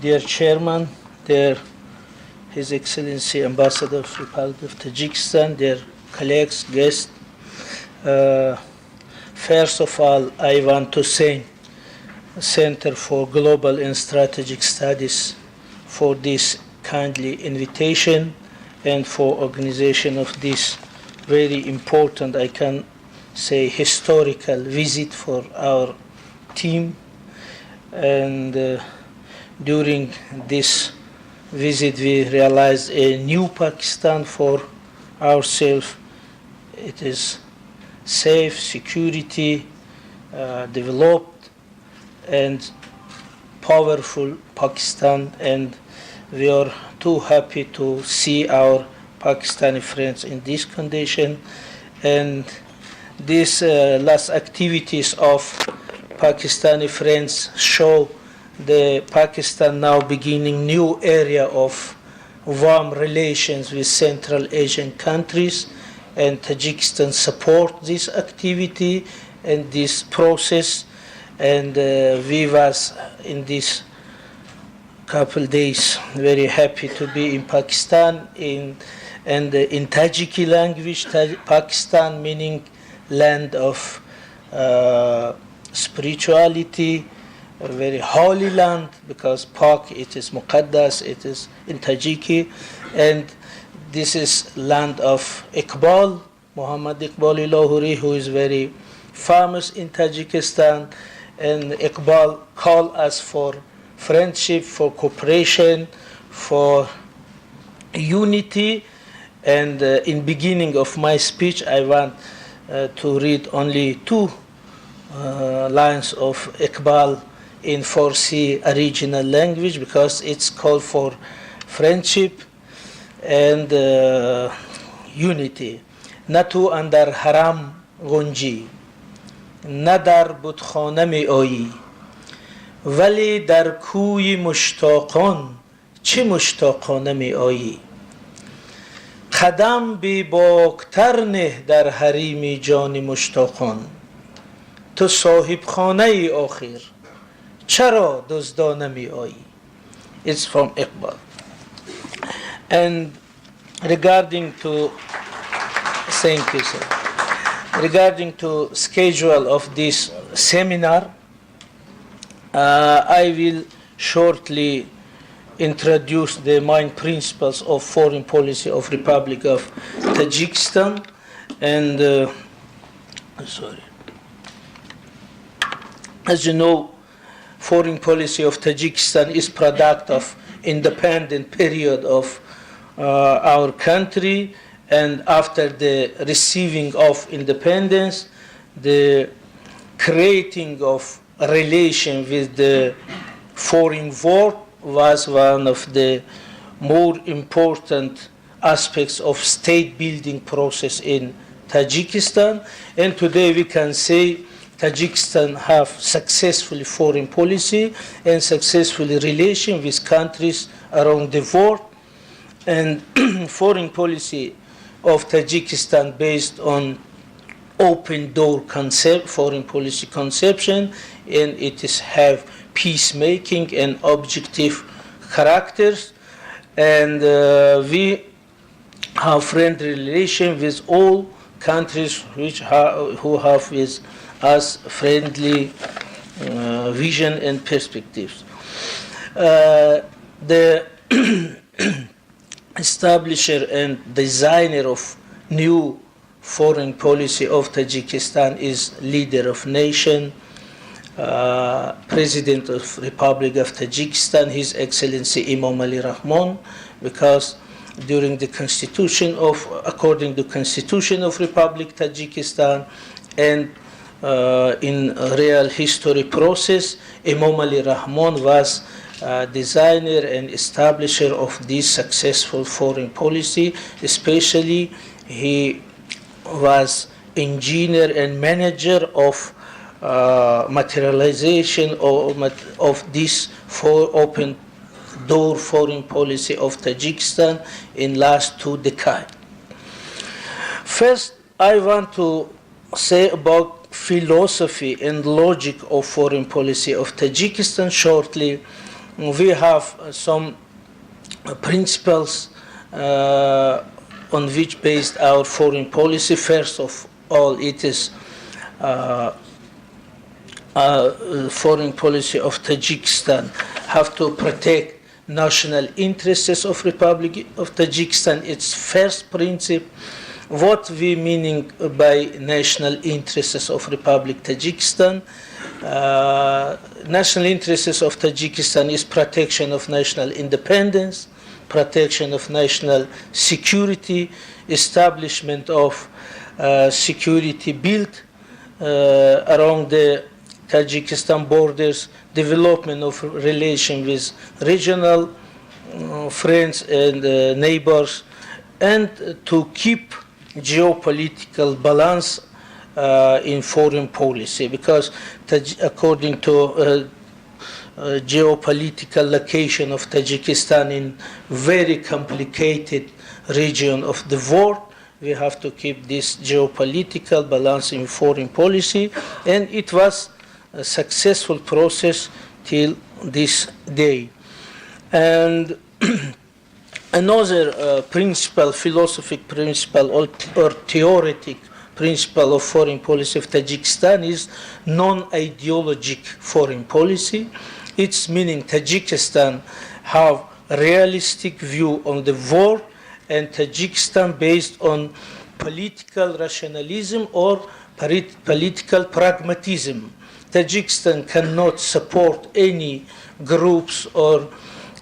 dear Chairman, dear His Excellency Ambassador of the Republic of Tajikistan, dear colleagues, guests. First of all, I want to thank the Center for Global and Strategic Studies for this kindly invitation and for organization of this very important, I can say, historical visit for our team. And during this visit, we realized a new Pakistan for ourselves. It is safe, security, developed, and powerful Pakistan, and we are too happy to see our Pakistani friends in this condition. And these last activities of Pakistani friends show the Pakistan now beginning new area of warm relations with Central Asian countries, and Tajikistan support this activity and this process. And we was in this couple days very happy to be in Pakistan in Tajiki language. Pakistan meaning land of spirituality, a very holy land, because Pak, it is Muqaddas, it is in Tajiki, and this is land of Iqbal, Muhammad Iqbal Lahori, who is very famous in Tajikistan. And Iqbal called us for friendship, for cooperation, for unity. And in beginning of my speech, I want to read only two lines of Iqbal in Farsi original language, because it's called for friendship and unity. Natu andar haram gunji, ندر بتخانه می آیی ولی در کوی مشتاقان چه مشتاقانه می آیی قدم بی باکتر نه در حریم جان مشتاقان تو صاحب خانه ای آخر چرا دزدانه می آیی. It's from Iqbal. And regarding to thank you, sir. Regarding to schedule of this seminar, I will shortly introduce the main principles of foreign policy of Republic of Tajikistan. And as you know, foreign policy of Tajikistan is product of independent period of our country. And after the receiving of independence, the creating of a relation with the foreign world was one of the more important aspects of state building process in Tajikistan. And today we can say Tajikistan have successful foreign policy and successful relation with countries around the world. And foreign policy of Tajikistan based on open door concept, foreign policy conception, and it is have peacemaking and objective characters. And we have friendly relation with all countries who have with us friendly vision and perspectives. The establisher and designer of new foreign policy of Tajikistan is leader of nation, President of Republic of Tajikistan, His Excellency Imam Ali Rahman, because during the according to Constitution of Republic Tajikistan and in real history process, Imam Ali Rahman was designer and establisher of this successful foreign policy. Especially he was engineer and manager of materialization of this open door foreign policy of Tajikistan in last 2 decades. First, I want to say about philosophy and logic of foreign policy of Tajikistan shortly. We have some principles on which based our foreign policy. First of all, it is foreign policy of Tajikistan have to protect national interests of Republic of Tajikistan. Its first principle. What we meaning by national interests of Republic Tajikistan? National interests of Tajikistan is protection of national independence, protection of national security, establishment of security built around the Tajikistan borders, development of relation with regional friends and neighbors, and to keep geopolitical balance in foreign policy, because according to geopolitical location of Tajikistan in very complicated region of the world, we have to keep this geopolitical balance in foreign policy, and it was a successful process till this day. And another principle, philosophic principle or theoretic principle of foreign policy of Tajikistan is non-ideologic foreign policy. Its meaning Tajikistan have a realistic view on the world, and Tajikistan based on political rationalism or political pragmatism. Tajikistan cannot support any groups or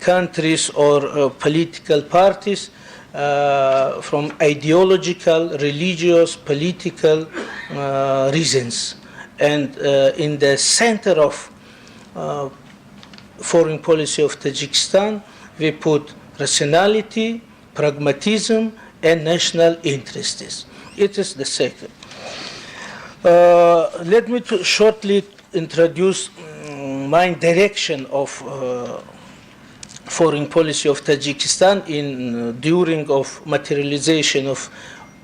countries or political parties from ideological, religious, political reasons. And in the center of foreign policy of Tajikistan, we put rationality, pragmatism, and national interests. It is the second. Let me shortly introduce my direction of foreign policy of Tajikistan in during of materialization of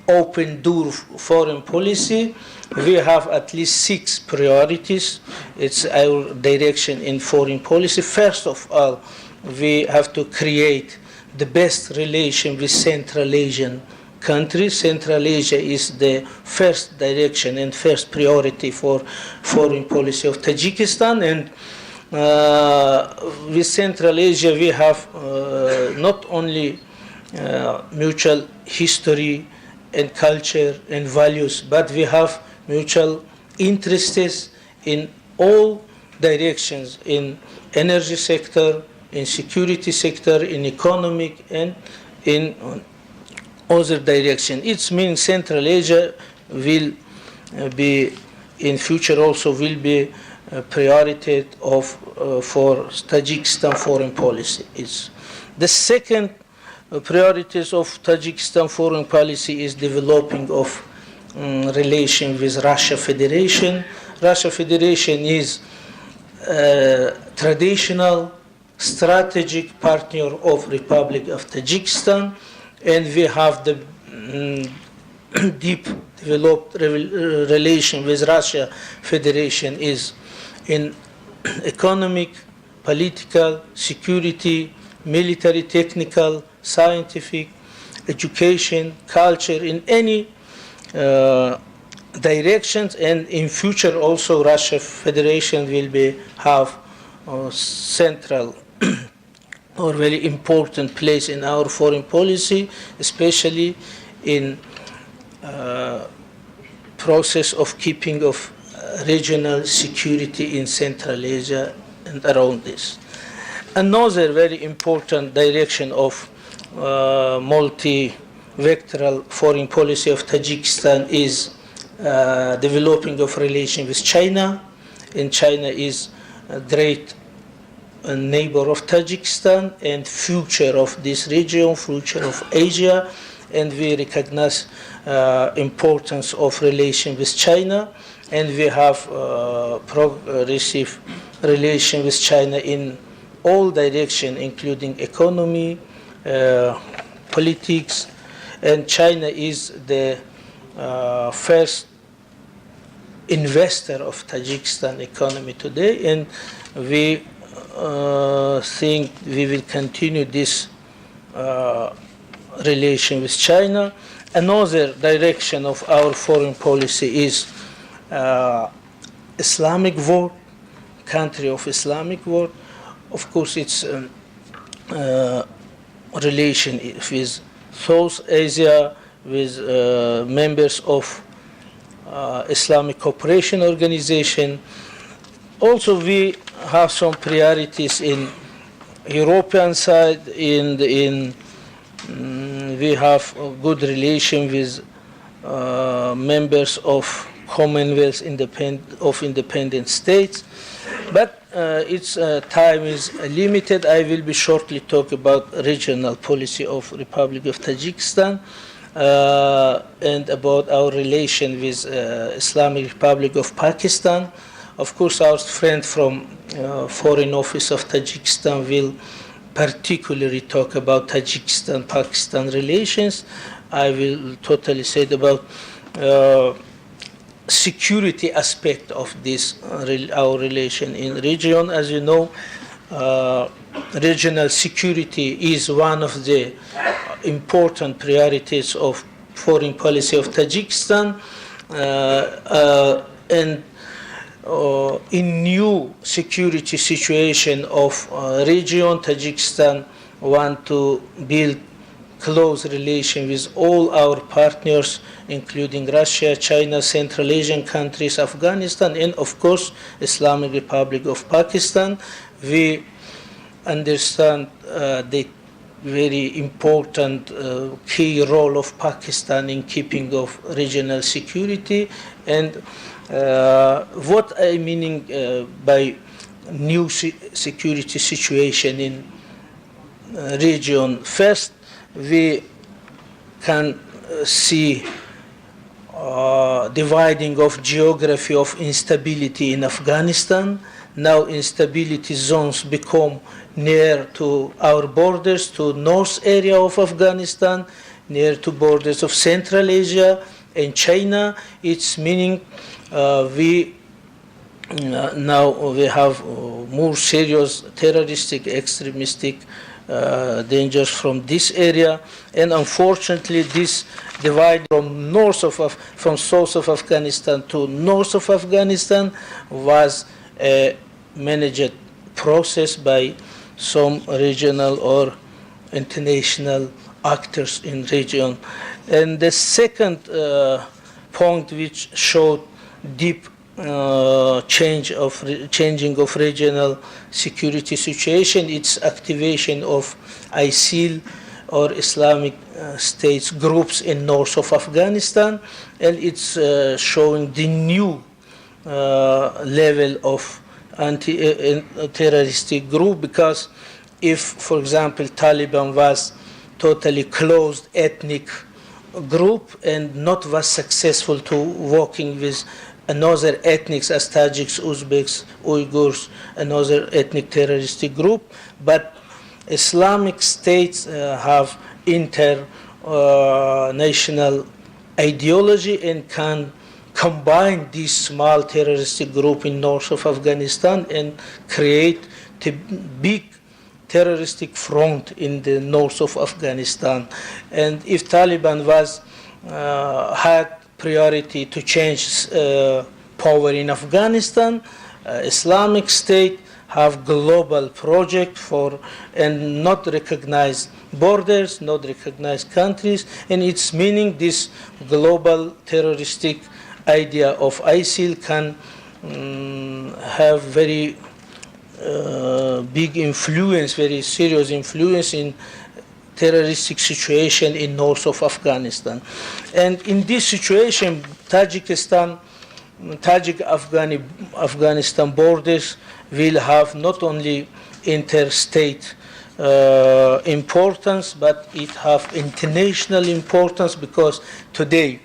open door foreign policy. We have at least 6 priorities. It's our direction in foreign policy. First of all, we have to create the best relation with Central Asian countries. Central Asia is the first direction and first priority for foreign policy of Tajikistan. And with Central Asia, we have not only mutual history and culture and values, but we have mutual interests in all directions, in energy sector, in security sector, in economic, and in other direction. It means Central Asia will be in future also will be a priority of for Tajikistan foreign policy. It's the second priorities of Tajikistan foreign policy is developing of relation with Russia Federation. Russia Federation is traditional strategic partner of Republic of Tajikistan, and we have the deep developed relation with Russia Federation is in economic, political, security, military, technical, scientific, education, culture, in any directions, and in future also Russia Federation will be have central or very important place in our foreign policy, especially in process of keeping of regional security in Central Asia and around this. Another very important direction of multi-vectoral foreign policy of Tajikistan is developing of relation with China, and China is a great neighbor of Tajikistan and future of this region, future of Asia, and we recognize importance of relation with China, and we have progressive relation with China in all direction, including economy, politics, and China is the first investor of Tajikistan economy today, and we think we will continue this relation with China. Another direction of our foreign policy is Islamic world, country of Islamic world. Of course, it's relation with South Asia, with members of Islamic Cooperation Organization. Also, we have some priorities in European side. We have a good relation with members of Commonwealth independent states, but its time is limited. I will be shortly talk about regional policy of Republic of Tajikistan and about our relation with Islamic Republic of Pakistan. Of course, our friend from Foreign Office of Tajikistan will particularly talk about Tajikistan-Pakistan relations. I will totally say about security aspect of this our relation in region. As you know, regional security is one of the important priorities of foreign policy of Tajikistan, and in new security situation of region, Tajikistan want to build close relation with all our partners, including Russia, China, Central Asian countries, Afghanistan, and of course, Islamic Republic of Pakistan. We understand the very important key role of Pakistan in keeping of regional security. And what I meaning by new security situation in region, first, we can see dividing of geography of instability in Afghanistan. Now instability zones become near to our borders, to north area of Afghanistan, near to borders of Central Asia and China. It's meaning now we have more serious terroristic, extremistic dangers from this area, and unfortunately this divide from south of Afghanistan to north of Afghanistan was a managed process by some regional or international actors in region. And the second point which showed deep changing of regional security situation, its activation of ISIL or Islamic States groups in north of Afghanistan, and it's showing the new level of anti-terroristic group, because if, for example, Taliban was totally closed ethnic group and not was successful to working with another ethnics as Tajiks, Uzbeks, Uyghurs, another ethnic terroristic group, but Islamic states have international ideology and can combine this small terroristic group in north of Afghanistan and create a big terroristic front in the north of Afghanistan. And if Taliban was had priority to change power in Afghanistan, Islamic State have global project for and not recognized borders, not recognized countries, and it's meaning this global terroristic idea of ISIL can have very big influence, very serious influence in terroristic situation in north of Afghanistan. And in this situation, Tajik-Afghanistan borders will have not only interstate importance, but it have international importance, because today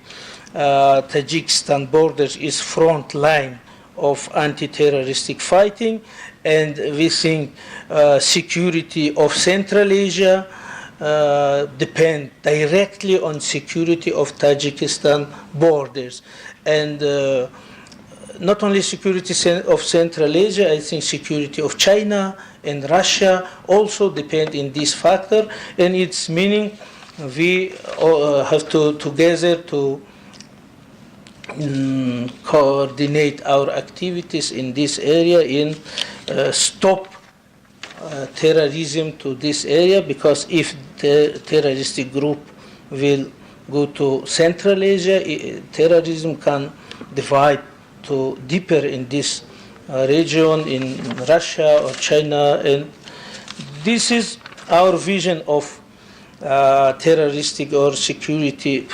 Tajikistan borders is front line of anti-terroristic fighting, and we think security of Central Asia depend directly on security of Tajikistan borders. And not only security of Central Asia, I think security of China and Russia also depend in this factor, and its meaning we have to together to coordinate our activities in this area in stop terrorism to this area, because if the terroristic group will go to Central Asia, terrorism can divide to deeper in this region, in Russia or China, and this is our vision of terroristic or security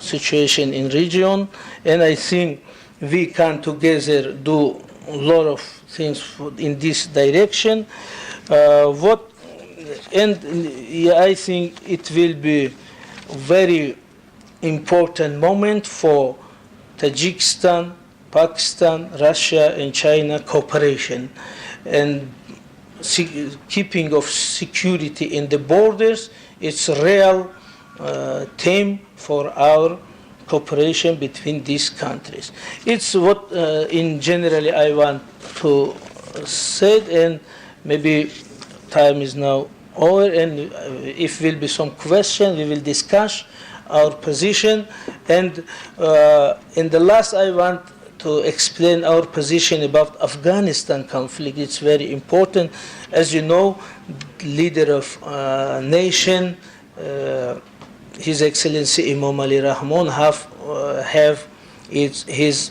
situation in region, and I think we can together do a lot of things in this direction. I think it will be very important moment for Tajikistan, Pakistan, Russia, and China cooperation, and keeping of security in the borders. It's a real theme for our cooperation between these countries. It's what in generally I want to say, and maybe time is now over, and if will be some question, we will discuss our position. And in the last, I want to explain our position about Afghanistan conflict. It's very important. As you know, leader of nation, His Excellency Imam Ali Rahman have his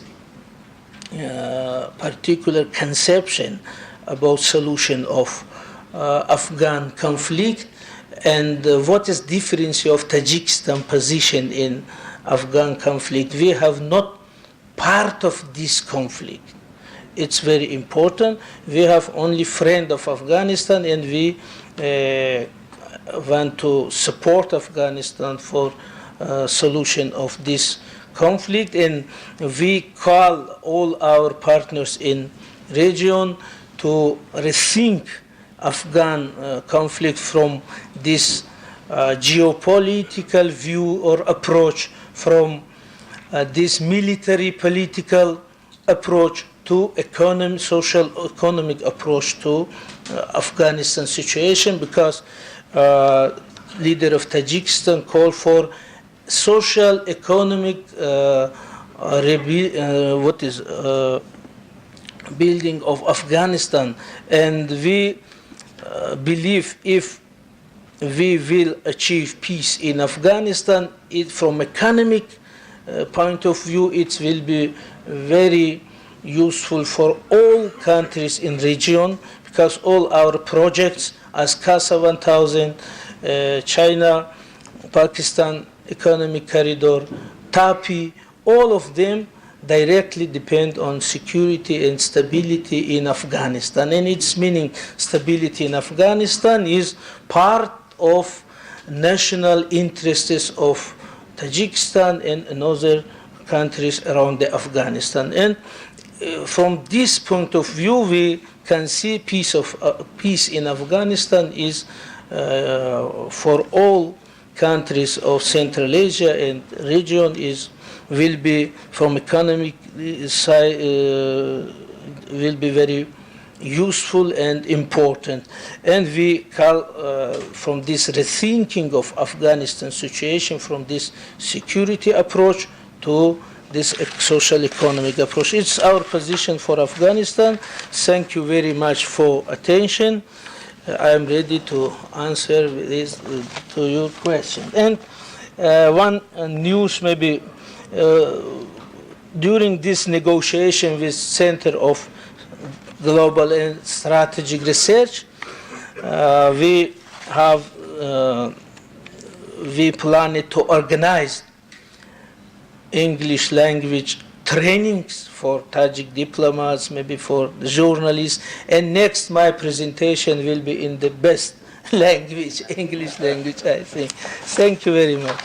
particular conception about solution of Afghan conflict, and what is difference of Tajikistan position in Afghan conflict. We have not part of this conflict. It's very important. We have only friend of Afghanistan, and we want to support Afghanistan for solution of this conflict, and we call all our partners in region to rethink Afghan conflict from this geopolitical view or approach, from this military political approach to social economic approach to Afghanistan situation, because leader of Tajikistan called for social economic building of Afghanistan, and we believe if we will achieve peace in Afghanistan, from economic point of view, it will be very useful for all countries in region, because all our projects as CASA 1000, China, Pakistan Economic Corridor, TAPI, all of them directly depend on security and stability in Afghanistan. And its meaning stability in Afghanistan is part of national interests of Tajikistan and other countries around the Afghanistan. And from this point of view, we can see peace in Afghanistan is for all countries of Central Asia and region will be from economic side will be very useful and important. And we call from this rethinking of Afghanistan situation, from this security approach to this social economic approach. It's our position for Afghanistan. Thank you very much for attention. I am ready to answer this to your question. And one news maybe during this negotiation with Center of Global and Strategic Research, we planned to organize English language trainings for Tajik diplomats, maybe for journalists, and next my presentation will be in the best language, English language, I think. Thank you very much.